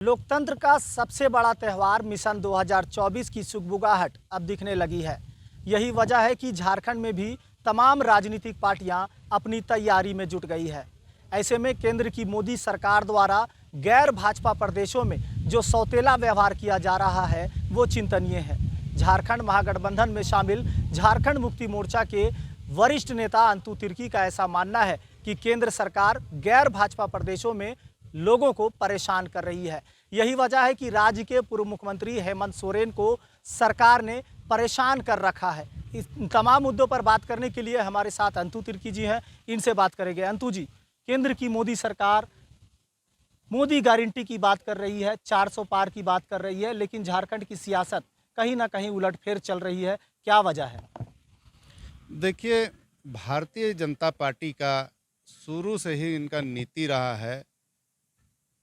लोकतंत्र का सबसे बड़ा त्यौहार मिशन 2024 की सुगबुगाहट अब दिखने लगी है। यही वजह है कि झारखंड में भी तमाम राजनीतिक पार्टियां अपनी तैयारी में जुट गई है। ऐसे में केंद्र की मोदी सरकार द्वारा गैर भाजपा प्रदेशों में जो सौतेला व्यवहार किया जा रहा है वो चिंतनीय है। झारखंड महागठबंधन में शामिल झारखंड मुक्ति मोर्चा के वरिष्ठ नेता अंतु तिर्की का ऐसा मानना है कि केंद्र सरकार गैर भाजपा प्रदेशों में लोगों को परेशान कर रही है। यही वजह है कि राज्य के पूर्व मुख्यमंत्री हेमंत सोरेन को सरकार ने परेशान कर रखा है। इस तमाम मुद्दों पर बात करने के लिए हमारे साथ अंतु तिर्की जी हैं, इनसे बात करेंगे। अंतु जी, केंद्र की मोदी सरकार मोदी गारंटी की बात कर रही है, 400 पार की बात कर रही है, लेकिन झारखंड की सियासत कहीं ना कहीं उलटफेर चल रही है। क्या वजह है? देखिए, भारतीय जनता पार्टी का शुरू से ही इनका नीति रहा है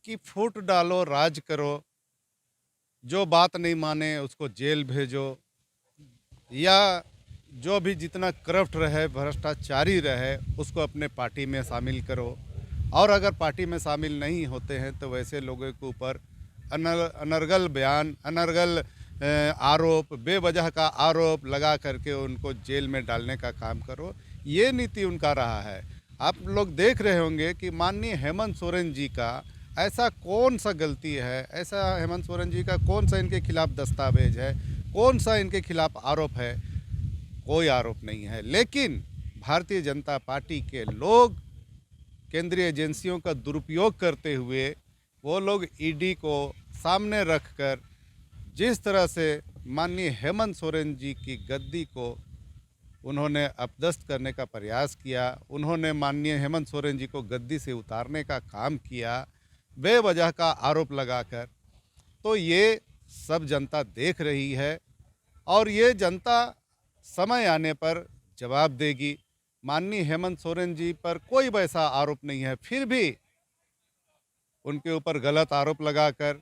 कि फूट डालो, राज करो, जो बात नहीं माने उसको जेल भेजो, या जो भी जितना करप्ट रहे, भ्रष्टाचारी रहे, उसको अपने पार्टी में शामिल करो। और अगर पार्टी में शामिल नहीं होते हैं तो वैसे लोगों के ऊपर अनर्गल बयान, अनर्गल आरोप, बेवजह का आरोप लगा करके उनको जेल में डालने का काम करो। ये नीति उनका रहा है। आप लोग देख रहे होंगे कि माननीय हेमंत सोरेन जी का ऐसा कौन सा गलती है, ऐसा हेमंत सोरेन जी का कौन सा इनके खिलाफ दस्तावेज है, कौन सा इनके खिलाफ आरोप है? कोई आरोप नहीं है। लेकिन भारतीय जनता पार्टी के लोग केंद्रीय एजेंसियों का दुरुपयोग करते हुए वो लोग ईडी को सामने रखकर जिस तरह से माननीय हेमंत सोरेन जी की गद्दी को उन्होंने अपदस्थ करने का प्रयास किया, उन्होंने माननीय हेमंत सोरेन जी को गद्दी से उतारने का काम किया बेवजह का आरोप लगाकर, तो ये सब जनता देख रही है और ये जनता समय आने पर जवाब देगी। माननीय हेमंत सोरेन जी पर कोई वैसा आरोप नहीं है, फिर भी उनके ऊपर गलत आरोप लगाकर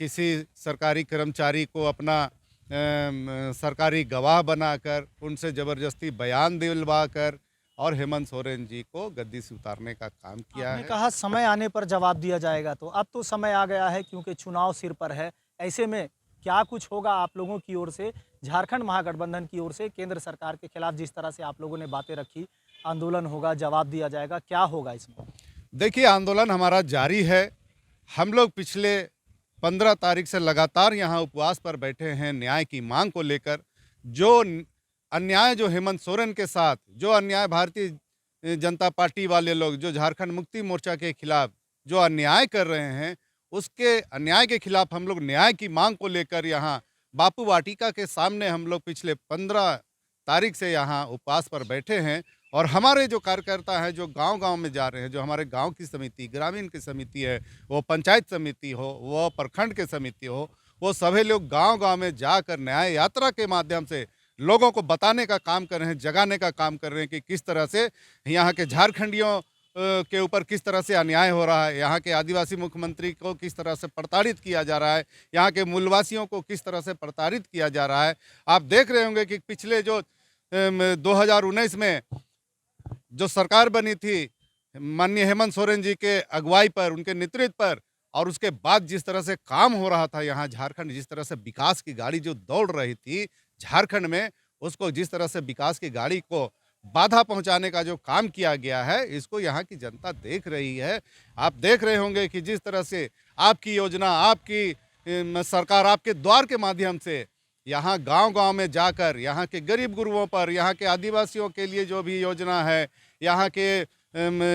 किसी सरकारी कर्मचारी को अपना सरकारी गवाह बनाकर उनसे ज़बरदस्ती बयान दिलवाकर और हेमंत सोरेन जी को गद्दी से उतारने का काम किया आपने है। कहा समय आने पर जवाब दिया जाएगा, तो अब तो समय आ गया है क्योंकि चुनाव सिर पर है। ऐसे में क्या कुछ होगा आप लोगों की ओर से, झारखंड महागठबंधन की ओर से? केंद्र सरकार के खिलाफ जिस तरह से आप लोगों ने बातें रखी, आंदोलन होगा, जवाब दिया जाएगा, क्या होगा इसमें? देखिए, आंदोलन हमारा जारी है। हम लोग पिछले 15 तारीख से लगातार यहाँ उपवास पर बैठे हैं न्याय की मांग को लेकर। जो अन्याय जो हेमंत सोरेन के साथ, जो अन्याय भारतीय जनता पार्टी वाले लोग जो झारखंड मुक्ति मोर्चा के खिलाफ जो अन्याय कर रहे हैं, उसके अन्याय के खिलाफ हम लोग न्याय की मांग को लेकर यहाँ बापू वाटिका के सामने हम लोग पिछले 15 तारीख से यहाँ उपवास पर बैठे हैं। और हमारे जो कार्यकर्ता हैं जो गांव-गांव में जा रहे हैं, जो हमारे गांव की समिति, ग्रामीण की समिति है, वो पंचायत समिति हो, वो प्रखंड के समिति हो, वो सभी लोग गांव-गांव में जाकर न्याय यात्रा के माध्यम से लोगों को बताने का काम कर रहे हैं, जगाने का काम कर रहे हैं कि किस तरह से यहाँ के झारखंडियों के ऊपर किस तरह से अन्याय हो रहा है, यहाँ के आदिवासी मुख्यमंत्री को किस तरह से प्रताड़ित किया जा रहा है, यहाँ के मूलवासियों को किस तरह से प्रताड़ित किया जा रहा है। आप देख रहे होंगे कि पिछले जो 2019 में जो सरकार बनी थी माननीय हेमंत सोरेन जी के अगुवाई पर, उनके नेतृत्व पर, और उसके बाद जिस तरह से काम हो रहा था यहाँ झारखंड, जिस तरह से विकास की गाड़ी जो दौड़ रही थी झारखंड में, उसको जिस तरह से विकास की गाड़ी को बाधा पहुंचाने का जो काम किया गया है, इसको यहाँ की जनता देख रही है। आप देख रहे होंगे कि जिस तरह से आपकी योजना, आपकी सरकार आपके द्वार के माध्यम से यहाँ गांव-गांव में जाकर यहाँ के गरीब गुरुओं पर, यहाँ के आदिवासियों के लिए जो भी योजना है, यहाँ के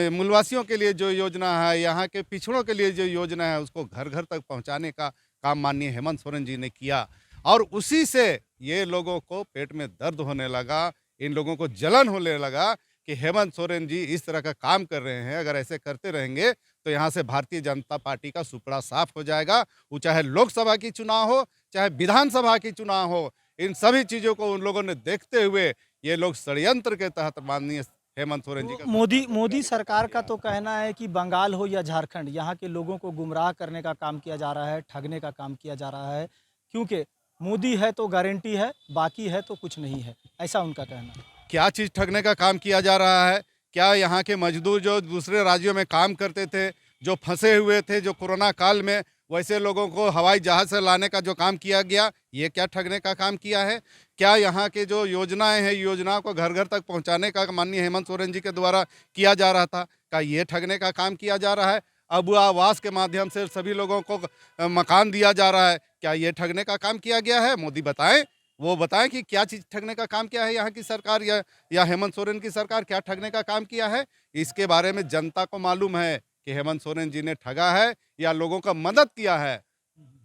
मूलवासियों के लिए जो योजना है, यहाँ के पिछड़ों के लिए जो योजना है, उसको घर-घर तक पहुँचाने का काम माननीय हेमंत सोरेन जी ने किया। और उसी से ये लोगों को पेट में दर्द होने लगा, इन लोगों को जलन होने लगा कि हेमंत सोरेन जी इस तरह का काम कर रहे हैं। अगर ऐसे करते रहेंगे तो यहाँ से भारतीय जनता पार्टी का सुपड़ा साफ हो जाएगा। वो चाहे लोकसभा की चुनाव हो, चाहे विधानसभा की चुनाव हो, इन सभी चीज़ों को उन लोगों ने देखते हुए ये लोग षड्यंत्र के तहत माननीय हेमंत सोरेन जी तो का मोदी सरकार का तो कहना है कि बंगाल हो या झारखंड, यहाँ के लोगों को गुमराह करने का काम किया जा रहा है, ठगने का काम किया जा रहा है, क्योंकि मोदी है तो गारंटी है, बाकी है तो कुछ नहीं है, ऐसा उनका कहना है। क्या चीज़ ठगने का काम किया जा रहा है? क्या यहाँ के मजदूर जो दूसरे राज्यों में काम करते थे, जो फंसे हुए थे, जो कोरोना काल में वैसे लोगों को हवाई जहाज से लाने का जो काम किया गया, ये क्या ठगने का काम किया है? क्या यहाँ के जो योजनाएं हैं, योजनाओं को घर घर तक पहुँचाने का माननीय हेमंत सोरेन जी के द्वारा किया जा रहा था, क्या ये ठगने का काम किया जा रहा है? अब आवास के माध्यम से सभी लोगों को मकान दिया जा रहा है, क्या ये ठगने का काम किया गया है? मोदी बताएं, वो बताएं कि क्या चीज़ ठगने का काम किया है यहाँ की सरकार या हेमंत सोरेन की सरकार क्या ठगने का काम किया है? इसके बारे में जनता को मालूम है कि हेमंत सोरेन जी ने ठगा है या लोगों का मदद किया है।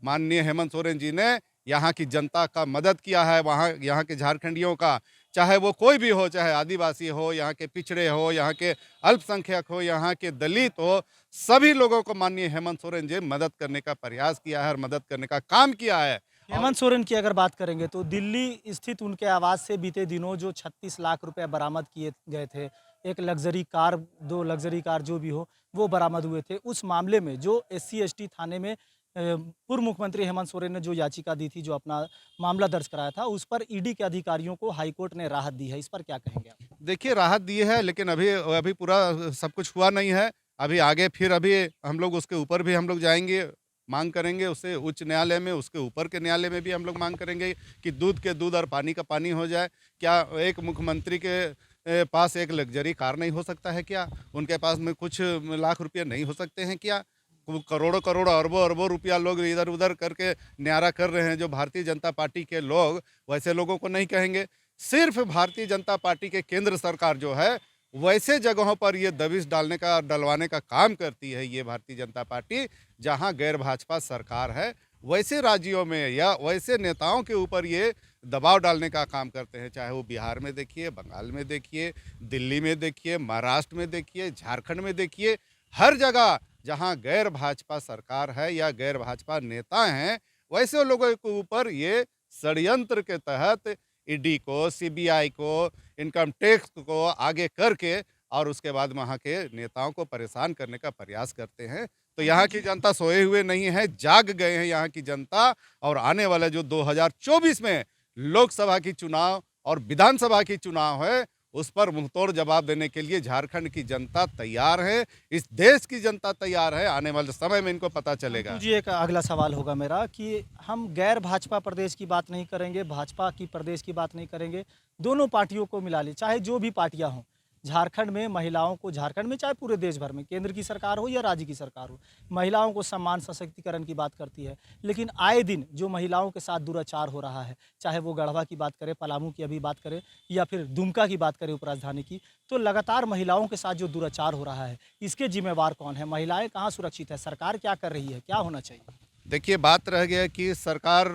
माननीय हेमंत सोरेन जी ने यहाँ की जनता का मदद किया है, वहाँ यहाँ के झारखंडियों का, चाहे वो कोई भी हो, चाहे आदिवासी हो, यहाँ के पिछड़े हो, यहाँ के अल्पसंख्यक हो, यहाँ के दलित हो, सभी लोगों को माननीय हेमंत सोरेन जी मदद करने का प्रयास किया है और मदद करने का काम किया है। हेमंत सोरेन की अगर बात करेंगे तो दिल्ली स्थित उनके आवास से बीते दिनों जो 36 लाख रुपए बरामद किए गए थे, एक लग्जरी कार, 2 लग्जरी कार जो भी हो, वो बरामद हुए थे। उस मामले में जो SC/ST थाने में पूर्व मुख्यमंत्री हेमंत सोरेन ने जो याचिका दी थी, जो अपना मामला दर्ज कराया था, उस पर ईडी के अधिकारियों को हाईकोर्ट ने राहत दी है। इस पर क्या कहेंगे आप? देखिए, राहत दी है, लेकिन अभी अभी पूरा सब कुछ हुआ नहीं है। अभी आगे फिर अभी हम लोग उसके ऊपर भी हम लोग जाएंगे, मांग करेंगे उससे उच्च न्यायालय में, उसके ऊपर के न्यायालय में भी हम लोग मांग करेंगे कि दूध के दूध और पानी का पानी हो जाए। क्या एक मुख्यमंत्री के पास एक लग्जरी कार नहीं हो सकता है क्या? उनके पास में कुछ लाख रुपये नहीं हो सकते हैं क्या? वो करोड़ों करोड़ों अरबों अरबों रुपया लोग इधर उधर करके न्यारा कर रहे हैं जो भारतीय जनता पार्टी के लोग, वैसे लोगों को नहीं कहेंगे। सिर्फ भारतीय जनता पार्टी के केंद्र सरकार जो है, वैसे जगहों पर ये दबिश डालने का, डलवाने का काम करती है ये भारतीय जनता पार्टी। जहां गैर भाजपा सरकार है, वैसे राज्यों में या वैसे नेताओं के ऊपर ये दबाव डालने का काम करते हैं। चाहे वो बिहार में देखिए, बंगाल में देखिए, दिल्ली में देखिए, महाराष्ट्र में देखिए, झारखंड में देखिए, हर जगह जहां गैर भाजपा सरकार है या गैर भाजपा नेता हैं, वैसे लोगों के ऊपर ये षड्यंत्र के तहत ईडी को, सीबीआई को, इनकम टैक्स को आगे करके और उसके बाद वहाँ के नेताओं को परेशान करने का प्रयास करते हैं। तो यहाँ की जनता सोए हुए नहीं है, जाग गए हैं यहाँ की जनता। और आने वाले जो 2024 में लोकसभा की चुनाव और विधानसभा की चुनाव है, उस पर मुंहतोड़ जवाब देने के लिए झारखंड की जनता तैयार है, इस देश की जनता तैयार है। आने वाले समय में इनको पता चलेगा। जी, एक अगला सवाल होगा मेरा कि हम गैर भाजपा प्रदेश की बात नहीं करेंगे, भाजपा की प्रदेश की बात नहीं करेंगे, दोनों पार्टियों को मिला लें, चाहे जो भी पार्टियां हों। झारखंड में महिलाओं को, झारखंड में चाहे पूरे देश भर में, केंद्र की सरकार हो या राज्य की सरकार हो, महिलाओं को सम्मान सशक्तिकरण की बात करती है। लेकिन आए दिन जो महिलाओं के साथ दुराचार हो रहा है, चाहे वो गढ़वा की बात करें, पलामू की अभी बात करें या फिर दुमका की बात करें उपराजधानी की, तो लगातार महिलाओं के साथ जो दुराचार हो रहा है, इसके जिम्मेवार कौन है? महिलाएं कहाँ सुरक्षित है? सरकार क्या कर रही है? क्या होना चाहिए? देखिए, बात रह गया कि सरकार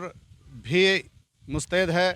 भी मुस्तैद है,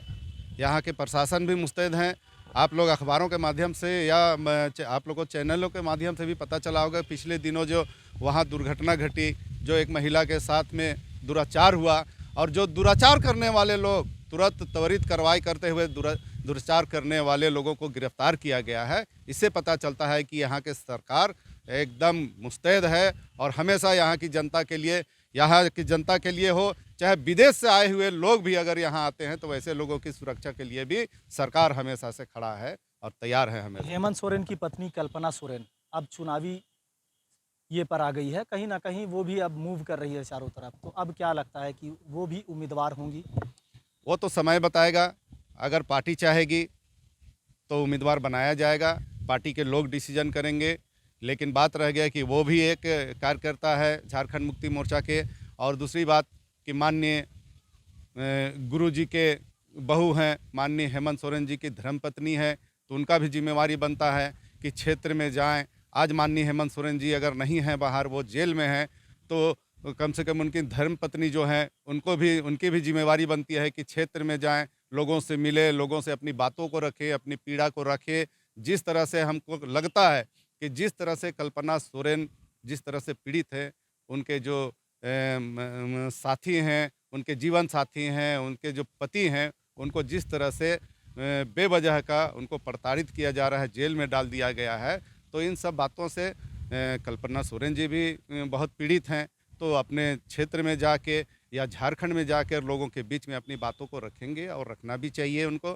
यहाँ के प्रशासन भी मुस्तैद हैं। आप लोग अखबारों के माध्यम से या आप लोगों को चैनलों के माध्यम से भी पता चला होगा, पिछले दिनों जो वहाँ दुर्घटना घटी, जो एक महिला के साथ में दुराचार हुआ, और जो दुराचार करने वाले लोग तुरंत त्वरित कार्रवाई करते हुए दुराचार करने वाले लोगों को गिरफ्तार किया गया है। इससे पता चलता है कि यहाँ के सरकार एकदम मुस्तैद है और हमेशा यहाँ की जनता के लिए, यहाँ की जनता के लिए हो, चाहे विदेश से आए हुए लोग भी अगर यहाँ आते हैं, तो वैसे लोगों की सुरक्षा के लिए भी सरकार हमेशा से खड़ा है और तैयार है हमेशा। हेमंत सोरेन की पत्नी कल्पना सोरेन अब चुनावी ये पर आ गई है, कहीं ना कहीं वो भी अब मूव कर रही है चारों तरफ, तो अब क्या लगता है कि वो भी उम्मीदवार होंगी? वो तो समय बताएगा। अगर पार्टी चाहेगी तो उम्मीदवार बनाया जाएगा, पार्टी के लोग डिसीजन करेंगे। लेकिन बात रह गया कि वो भी एक कार्यकर्ता है झारखंड मुक्ति मोर्चा के। और दूसरी बात कि माननीय गुरु जी के बहू हैं, माननीय हेमंत सोरेन जी की धर्मपत्नी है, तो उनका भी जिम्मेवारी बनता है कि क्षेत्र में जाएं। आज माननीय हेमंत सोरेन जी अगर नहीं हैं बाहर, वो जेल में हैं, तो कम से कम उनकी धर्मपत्नी जो हैं, उनकी भी जिम्मेवारी बनती है कि क्षेत्र में जाएं, लोगों से मिले, लोगों से अपनी बातों को रखें, अपनी पीड़ा को रखें। जिस तरह से हमको लगता है कि जिस तरह से कल्पना सोरेन जिस तरह से पीड़ित है, उनके जो साथी हैं, उनके जीवन साथी हैं, उनके जो पति हैं, उनको जिस तरह से बेवजह का उनको प्रताड़ित किया जा रहा है, जेल में डाल दिया गया है, तो इन सब बातों से कल्पना सोरेन जी भी बहुत पीड़ित हैं। तो अपने क्षेत्र में जाके या झारखंड में जाकर लोगों के बीच में अपनी बातों को रखेंगे और रखना भी चाहिए उनको।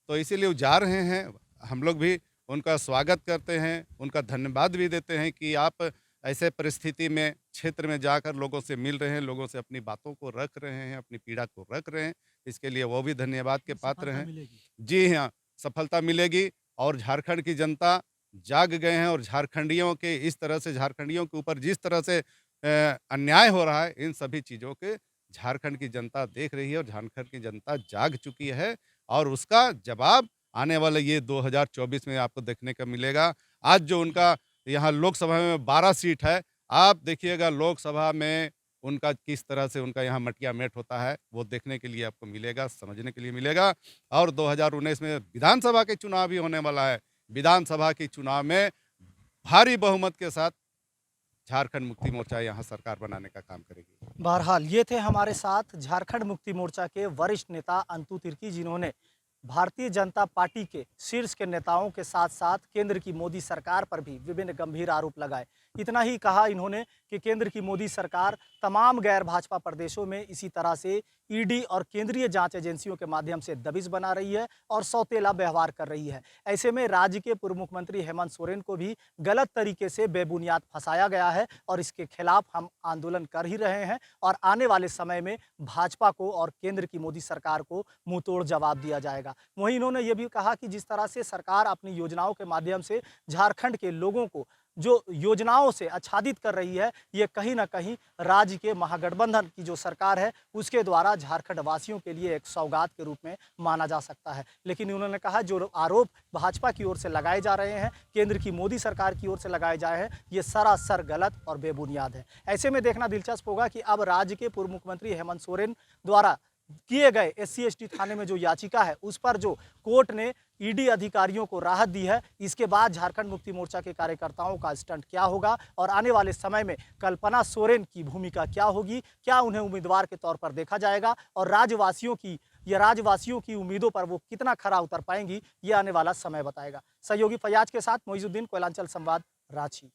तो इसीलिए वो जा रहे हैं। हम लोग भी उनका स्वागत करते हैं, उनका धन्यवाद भी देते हैं कि आप ऐसे परिस्थिति में क्षेत्र में जाकर लोगों से मिल रहे हैं, लोगों से अपनी बातों को रख रहे हैं, अपनी पीड़ा को रख रहे हैं। इसके लिए वो भी धन्यवाद के पात्र हैं। जी हाँ, सफलता मिलेगी और झारखंड की जनता जाग गए हैं और झारखंडियों के इस तरह से झारखंडियों के ऊपर जिस तरह से अन्याय हो रहा है, इन सभी चीज़ों के झारखंड की जनता देख रही है और झारखंड की जनता जाग चुकी है और उसका जवाब आने वाले ये 2024 में आपको देखने को मिलेगा। आज जो उनका यहाँ लोकसभा में 12 सीट है, आप देखिएगा लोकसभा में उनका किस तरह से उनका यहाँ मटिया मेट होता है, वो देखने के लिए आपको मिलेगा, समझने के लिए मिलेगा। और 2019 में विधानसभा के चुनाव भी होने वाला है। विधानसभा के चुनाव में भारी बहुमत के साथ झारखंड मुक्ति मोर्चा यहाँ सरकार बनाने का काम करेगी। बहरहाल ये थे हमारे साथ झारखंड मुक्ति मोर्चा के वरिष्ठ नेता अंतु तिर्की, जिन्होंने भारतीय जनता पार्टी के शीर्ष के नेताओं के साथ साथ केंद्र की मोदी सरकार पर भी विभिन्न गंभीर आरोप लगाए। इतना ही कहा इन्होंने कि केंद्र की मोदी सरकार तमाम गैर भाजपा प्रदेशों में इसी तरह से ईडी और केंद्रीय जांच एजेंसियों के माध्यम से दबिश बना रही है और सौतेला व्यवहार कर रही है। ऐसे में राज्य के पूर्व मुख्यमंत्री हेमंत सोरेन को भी गलत तरीके से बेबुनियाद फंसाया गया है और इसके खिलाफ हम आंदोलन कर ही रहे हैं और आने वाले समय में भाजपा को और केंद्र की मोदी सरकार को मुंहतोड़ जवाब दिया जाएगा। वहीं इन्होंने ये भी कहा कि जिस तरह से सरकार अपनी योजनाओं के माध्यम से झारखंड के लोगों को जो योजनाओं से आच्छादित कर रही है, ये कहीं ना कहीं राज्य के महागठबंधन की जो सरकार है उसके द्वारा झारखंड वासियों के लिए एक सौगात के रूप में माना जा सकता है। लेकिन उन्होंने कहा जो आरोप भाजपा की ओर से लगाए जा रहे हैं, केंद्र की मोदी सरकार की ओर से लगाए जाए हैं, ये सरासर गलत और बेबुनियाद है। ऐसे में देखना दिलचस्प होगा कि अब राज्य के पूर्व मुख्यमंत्री हेमंत सोरेन द्वारा किए गए SC/ST थाने में जो याचिका है उस पर जो कोर्ट ने ईडी अधिकारियों को राहत दी है, इसके बाद झारखंड मुक्ति मोर्चा के कार्यकर्ताओं का स्टंट क्या होगा और आने वाले समय में कल्पना सोरेन की भूमिका क्या होगी, क्या उन्हें उम्मीदवार के तौर पर देखा जाएगा और राज्यवासियों की उम्मीदों पर वो कितना खरा उतर पाएंगी, ये आने वाला समय बताएगा। सहयोगी फयाज के साथ मोइजुद्दीन, कोयलांचल संवाद, रांची।